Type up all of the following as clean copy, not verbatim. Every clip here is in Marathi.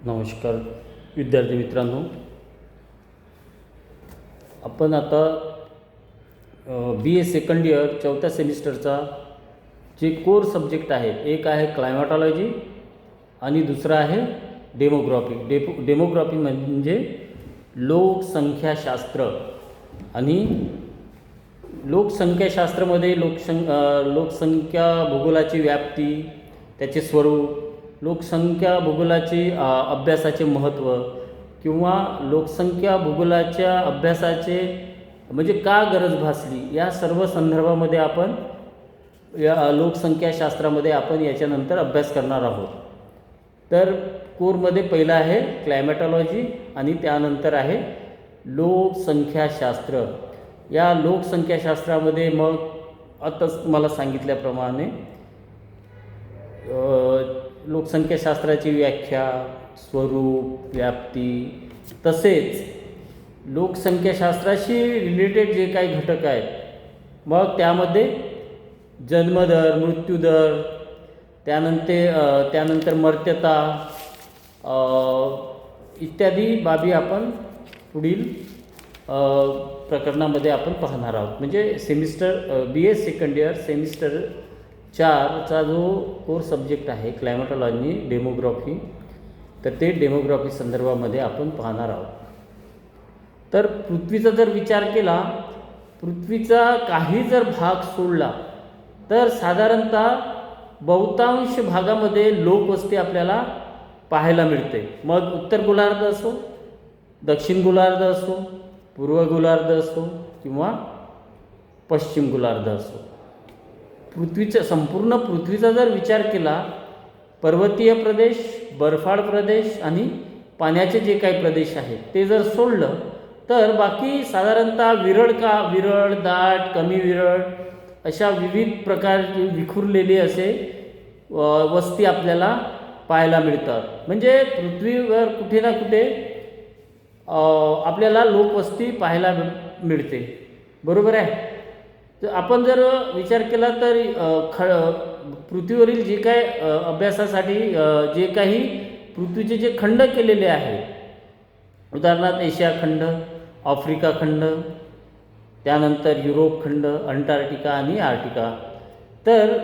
नमस्कार विद्यार्थी मित्रांनो, आपण आता बी ए सेकंड इयर चौथ्या सेमिस्टरचा जे कोर सब्जेक्ट आहे, एक आहे क्लायमॅटॉलॉजी आणि दुसरा आहे डेमोग्राफी. डेमोग्राफी म्हणजे लोकसंख्याशास्त्र. आणि लोकसंख्याशास्त्रामध्ये लोकसंख्या भूगोलाची व्याप्ती, त्याचे स्वरूप, लोकसंख्या भूगोलाचे अभ्यासाचे महत्त्व किंवा लोकसंख्या भूगोलाच्या अभ्यासाचे म्हणजे का गरज भासली, या सर्व संदर्भामध्ये आपण या लोकसंख्याशास्त्रामध्ये आपण याच्यानंतर अभ्यास करणार आहोत. तर कोरमध्ये पहिला आहे क्लायमॅटॉलॉजी आणि त्यानंतर आहे लोकसंख्याशास्त्र. या लोकसंख्याशास्त्रामध्ये मग आताच मला सांगितल्याप्रमाणे लोकसंख्याशास्त्राची व्याख्या, स्वरूप, व्याप्ती, तसेच लोकसंख्याशास्त्राशी रिलेटेड जे काही घटक आहेत, मग त्यामध्ये जन्मदर, मृत्यूदर, त्यानंतर मर्त्यता इत्यादी बाबी आपण पुढील प्रकरणामध्ये आपण पाहणार आहोत. म्हणजे सेमिस्टर बी ए सेकंड इयर सेमिस्टर 4चा जो कोर सब्जेक्ट आहे क्लायमॅटॉलॉजी डेमोग्राफी, तर ते डेमोग्राफी संदर्भामध्ये आपण पाहणार आहोत. तर पृथ्वीचा जर विचार केला, पृथ्वीचा काही जर भाग सोडला तर साधारणतः बहुतांश भागामध्ये लोकवस्ती आपल्याला पाहायला मिळते. मग उत्तर गोलार्ध असो, दक्षिण गोलार्ध असो, पूर्व गोलार्ध असो किंवा पश्चिम गोलार्ध असो. संपूर्ण पृथ्वीचा जर विचार केला, पर्वतीय प्रदेश, बर्फाळ प्रदेश आणि पाण्याचे जे काही प्रदेश आहेत ते जर सोडलं तर बाकी साधारणतः विरळ, दाट, कमी विरळ अशा विविध प्रकारची विखुरलेली असे वस्ती आपल्याला पाहायला मिळतात. म्हणजे पृथ्वीवर कुठे ना कुठे आपल्याला लोकवस्ती पाहायला मिळते, बरोबर आहे. तर आपण जर विचार केला तर पृथ्वीवरील जे काय अभ्यासासाठी जे काही पृथ्वीचे जे खंड केलेले आहे, उदाहरणार्थ एशिया खंड, आफ्रिका खंड, त्यानंतर युरोप खंड, अंटार्क्टिका आणि आर्क्टिका, तर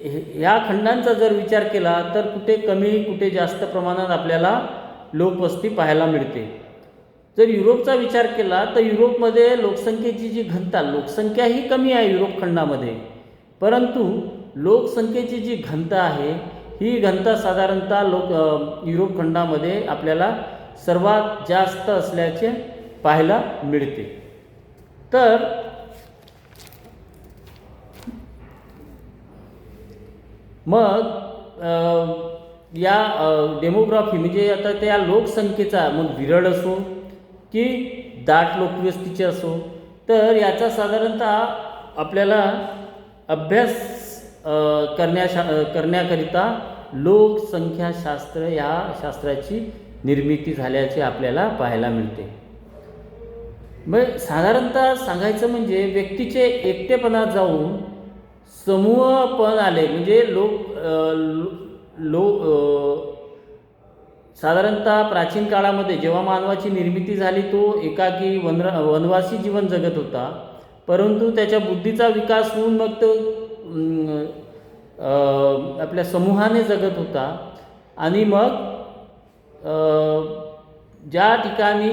ह्या खंडांचा जर विचार केला तर कुठे कमी कुठे जास्त प्रमाणात आपल्याला लोकवस्ती पाहायला मिळते. जर युरोपचा विचार केला तर युरोपमध्ये लोकसंख्येची जी घनता, लोकसंख्या ही कमी आहे युरोप खंडामध्ये, परंतु लोकसंख्येची जी घनता आहे ही घनता साधारणतः युरोप खंडामध्ये आपल्याला सर्वात जास्त असल्याचे पाहायला मिळते. तर मग या डेमोग्राफी म्हणजे आता त्या लोकसंख्येचा मग विरळ असो की दाट लोकवस्तीचे असो, तर याचा साधारणतः आपल्याला अभ्यास करण्याकरिता लोकसंख्याशास्त्र या शास्त्राची निर्मिती झाल्याचे आपल्याला पाहायला मिळते. मग साधारणतः सांगायचं म्हणजे व्यक्तीचे एकटेपणात जाऊन समूहपण आले. म्हणजे साधारणतः प्राचीन काळामध्ये जेव्हा मानवाची निर्मिती झाली तो एकाकी वनवासी जीवन जगत होता, परंतु त्याच्या बुद्धीचा विकास होऊन मग तो आपल्या समूहाने जगत होता. आणि मग ज्या ठिकाणी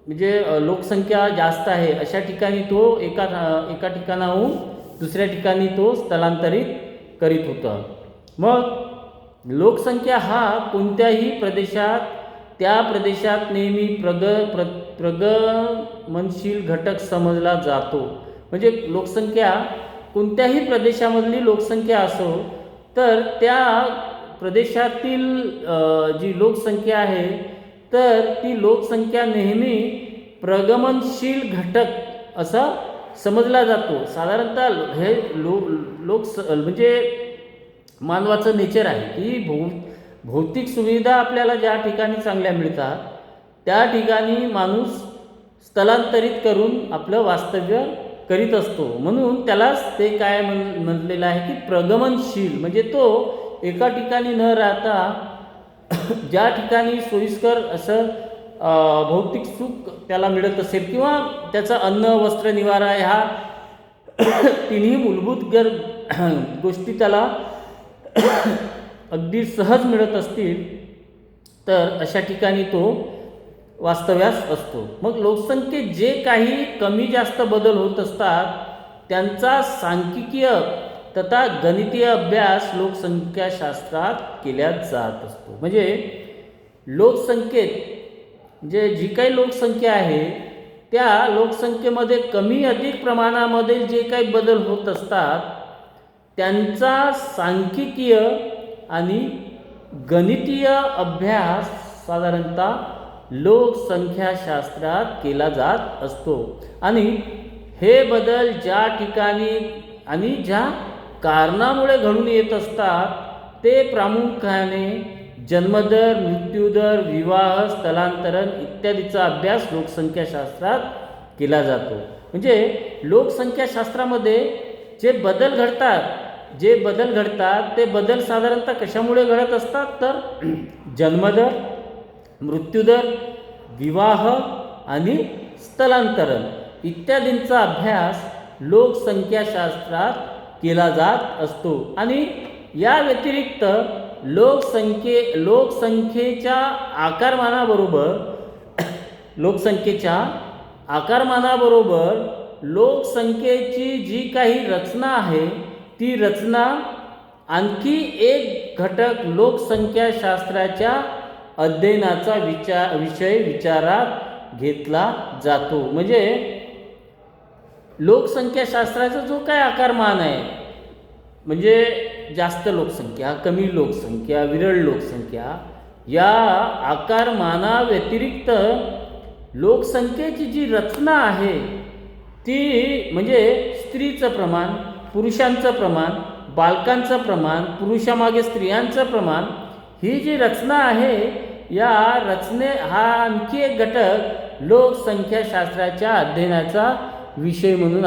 म्हणजे लोकसंख्या जास्त आहे अशा ठिकाणी तो एका ठिकाणाहून दुसऱ्या ठिकाणी तो स्थलांतरित करीत होता. मग लोकसंख्या हा कोणत्याही प्रदेशात त्या प्रदेशात नेहमी प्रगमनशील घटक समजला जातो. म्हणजे लोकसंख्या कोणत्याही प्रदेशामधली लोकसंख्या असो, तर त्या प्रदेशातील जी लोकसंख्या आहे तर ती लोकसंख्या नेहमी प्रगमनशील घटक असा समजला जातो. साधारणतः हे म्हणजे मानवाचं नेचर आहे की भौतिक सुविधा आपल्याला ज्या ठिकाणी चांगल्या मिळतात त्या ठिकाणी माणूस स्थलांतरित करून आपलं वास्तव्य करीत असतो. म्हणून त्यालाच ते काय म्हटलेलं आहे की प्रगमनशील, म्हणजे तो एका ठिकाणी न राहता ज्या ठिकाणी सोयीस्कर असं भौतिक सुख त्याला मिळत असेल किंवा त्याचा अन्न वस्त्र निवारा ह्या तिन्ही मूलभूत गोष्टी त्याला अगदी सहज मिळत असतील तर अशा ठिकाणी तो वास्तव्यास असतो. मग लोकसंख्येत जे काही कमी जास्त बदल होत असतात त्यांचा सांख्यिकीय तथा गणितीय अभ्यास लोकसंख्याशास्त्रात केला जात असतो. म्हणजे लोकसंख्येत जी काही लोकसंख्या आहे त्या लोकसंख्येमध्ये कमी अधिक प्रमाणामध्ये जे काही बदल होत असतात त्यांचा सांख्यिकीय आणि गणितीय अभ्यास साधारणतः लोकसंख्याशास्त्रात केला जात असतो. आणि हे बदल ज्या ठिकाणी आणि ज्या कारणामुळे घडून येत असतात ते प्रामुख्याने जन्मदर, मृत्यूदर, विवाह, स्थलांतरण इत्यादीचा अभ्यास लोकसंख्याशास्त्रात केला जातो. म्हणजे लोकसंख्याशास्त्रामध्ये जे बदल घडतात ते बदल साधारणतः कशामुळे घडत असतात तर जन्मदर, मृत्यूदर, विवाह आणि स्थलांतरण इत्यादींचा अभ्यास लोकसंख्याशास्त्रात केला जात असतो. आणि या व्यतिरिक्त लोकसंख्येच्या आकारमानाबरोबर लोकसंख्येची जी काही रचना आहे ती रचना आणखी एक घटक लोकसंख्याशास्त्राच्या अध्ययनाचा विषय विचारात घेतला जातो. म्हणजे लोकसंख्याशास्त्राचा जो काय आकारमान आहे म्हणजे जास्त लोकसंख्या, कमी लोकसंख्या, विरळ लोकसंख्या या आकारमानाव्यतिरिक्त लोकसंख्येची जी रचना आहे ती म्हणजे स्त्रीचं प्रमाण, पुरुषांचं प्रमाण, बालकांचं प्रमाण, पुरुषामागे स्त्रियांचं प्रमाण ही जी रचना आहे या हा आणखी एक घटक लोकसंख्याशास्त्राच्या अध्ययनाचा विषय म्हणून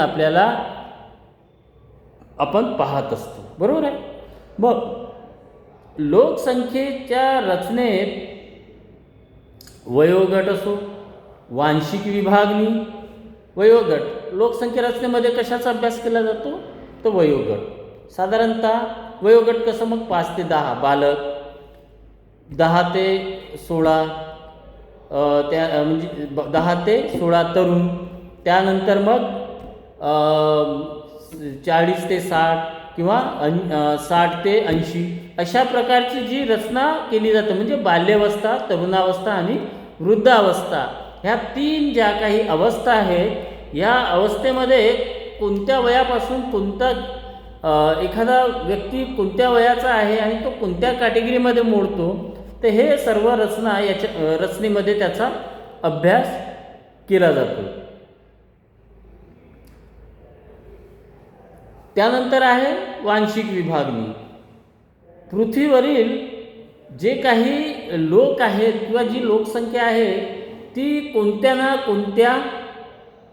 आपण पाहत असतो. बरोबर आहे. मग लोकसंख्येच्या रचनेत वयोगट असो, वांशिक विभागणी, वयोगट लोकसंख्या रचनेमध्ये कशाचा अभ्यास केला जातो तर वयोगट. साधारणतः वयोगट कसं मग 5 ते 10 बालक, 10 ते 16 म्हणजे 10 ते 16 तरुण, त्यानंतर मग 40 ते 60 किंवा 60 ते 80 अशा प्रकारची जी रचना केली जाते. म्हणजे बाल्यावस्था, तरुणावस्था आणि वृद्धावस्था ह्या 3 ज्या काही अवस्था आहेत या अवस्थेमध्ये कोणत्या वयापासून कोणता एखादा व्यक्ती कोणत्या वयाचा आहे आणि तो कोणत्या कॅटेगरीमध्ये मोडतो तर हे सर्व रचनेमध्ये त्याचा अभ्यास केला जातो. त्यानंतर आहे वांशिक विभागणी. पृथ्वीवरील जे काही लोक आहेत किंवा जी लोकसंख्या आहे ती कोणत्या ना कोणत्या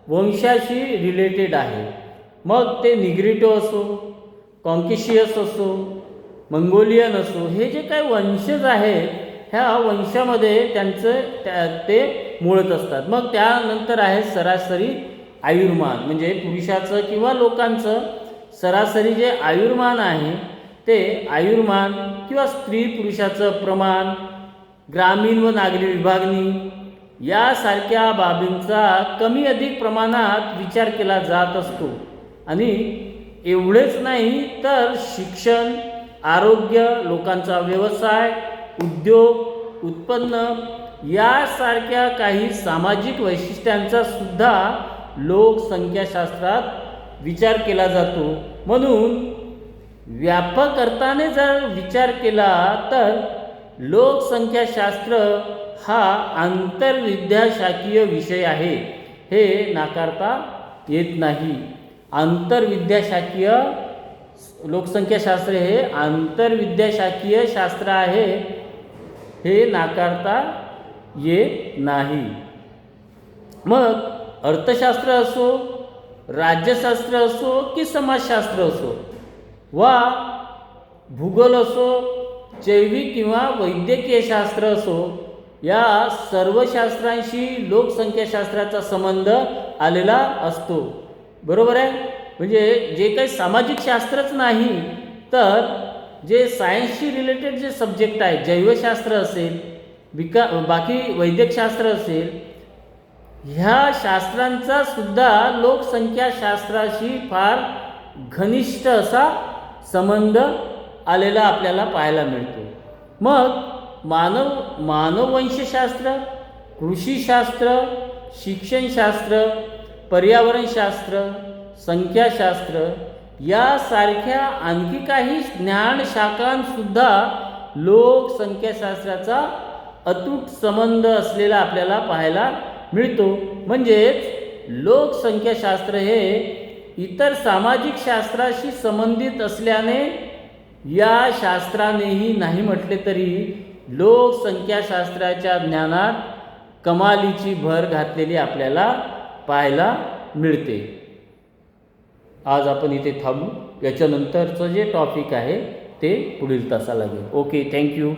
वंशाशी रिलेटेड आहे. मग ते निग्रिटो असो, कॉन्केशियस असो, मंगोलियन असो, हे जे काही वंशज आहेत ह्या वंशामध्ये ते मुळत असतात. मग त्यानंतर आहे सरासरी आयुर्मान. म्हणजे पुरुषाचं किंवा लोकांचं सरासरी जे आयुर्मान आहे ते आयुर्मान किंवा स्त्री पुरुषाचं प्रमाण, ग्रामीण व नागरी विभागणी यासारख्या बाबींचा कमी अधिक प्रमाणात विचार केला जात असतो. आणि एवढेच नाही तर शिक्षण, आरोग्य, लोकांचा व्यवसाय, उद्योग, उत्पन्न यासारख्या काही सामाजिक वैशिष्ट्यांचा सुद्धा लोकसंख्याशास्त्रात विचार केला जातो. म्हणून व्यापक अर्थाने जर विचार केला तर लोकसंख्याशास्त्र हा आंतरविद्याशाखीय विषय आहे, हे नाकारता येत नाही. आंतरविद्याशाखीय लोकसंख्याशास्त्र हे आंतरविद्याशाखीय शास्त्र आहे, हे नाकारता येत नाही. मग अर्थशास्त्र असो, राज्यशास्त्र असो की समाजशास्त्र असो वा भूगोल असो जैविक किंवा वैद्यकीय शास्त्र असो, या सर्व शास्त्रांशी लोकसंख्याशास्त्राचा संबंध आलेला असतो. बरोबर आहे. म्हणजे जे काही सामाजिक शास्त्रच नाही, तर जे सायन्सशी रिलेटेड जे सब्जेक्ट आहे, जैवशास्त्र असेल, बाकी वैद्यकशास्त्र असेल, ह्या शास्त्रांचा सुद्धा लोकसंख्याशास्त्राशी फार घनिष्ठ असा संबंध आलेला आपल्याला पाहायला मिळतो. मग मानववंशशास्त्र, कृषीशास्त्र, शिक्षणशास्त्र, पर्यावरणशास्त्र, संख्याशास्त्र यासारख्या आणखी काही ज्ञानशाखांसुद्धा लोकसंख्याशास्त्राचा अतूट संबंध असलेला आपल्याला पाहायला मिळतो. म्हणजेच लोकसंख्याशास्त्र हे इतर सामाजिक शास्त्राशी संबंधित असल्याने या शास्त्रानेही नाही म्हटले तरी लोकसंख्याशास्त्राच्या ज्ञानात कमालीची भर घातलेली आपल्याला पाहायला मिळते. आज आपण इथे थांबू. याच्यानंतरचं जे टॉपिक आहे ते पुढील तासाला घेऊ. Okay, thank you.